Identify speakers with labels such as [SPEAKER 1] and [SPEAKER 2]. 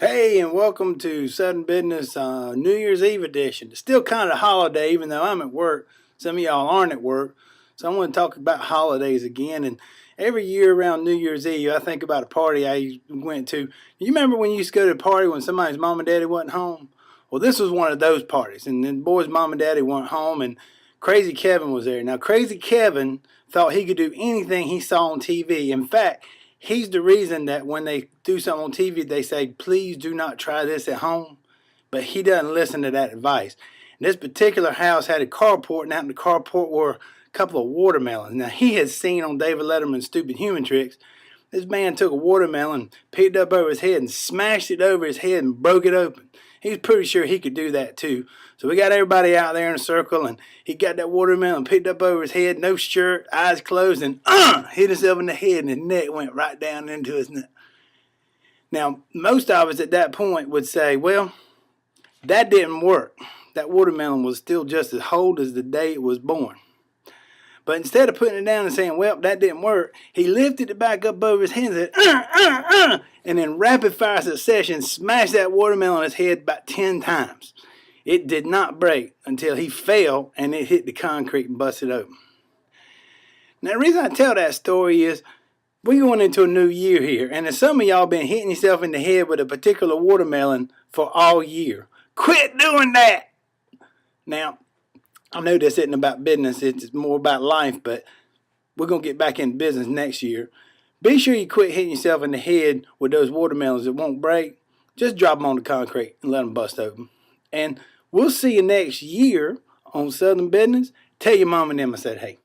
[SPEAKER 1] Hey, and welcome to Sudden Business New Year's Eve edition. It's still kind of a holiday, even though I'm at work. Some of y'all aren't at work. So I want to talk about holidays again. And every year around New Year's Eve, I think about a party I went to. You remember when you used to go to a party when somebody's mom and daddy wasn't home? Well, this was one of those parties. And then the boy's mom and daddy weren't home, and Crazy Kevin was there. Now, Crazy Kevin thought he could do anything he saw on TV. In fact, he's the reason that when they do something on TV, they say, please do not try this at home. But he doesn't listen to that advice. And this particular house had a carport, and out in the carport were a couple of watermelons. Now, he had seen on David Letterman's Stupid Human Tricks, this man took a watermelon, picked it up over his head, and smashed it over his head and broke it open. He was pretty sure he could do that too. So we got everybody out there in a circle, and he got that watermelon picked up over his head, no shirt, eyes closed, and hit himself in the head, and his neck went right down into his neck. Now, most of us at that point would say, well, that didn't work. That watermelon was still just as whole as the day it was born. But instead of putting it down and saying, well, that didn't work, he lifted it back up over his head and said, and in rapid fire succession smashed that watermelon on his head about 10 times. It did not break until he fell and it hit the concrete and busted open. Now, the reason I tell that story is we're going into a new year here, and some of y'all been hitting yourself in the head with a particular watermelon for all year. Quit doing that! Now, I know this isn't about business, it's more about life, but we're going to get back in business next year. Be sure you quit hitting yourself in the head with those watermelons that won't break. Just drop them on the concrete and let them bust open. And we'll see you next year on Southern Business. Tell your mom and them I said hey.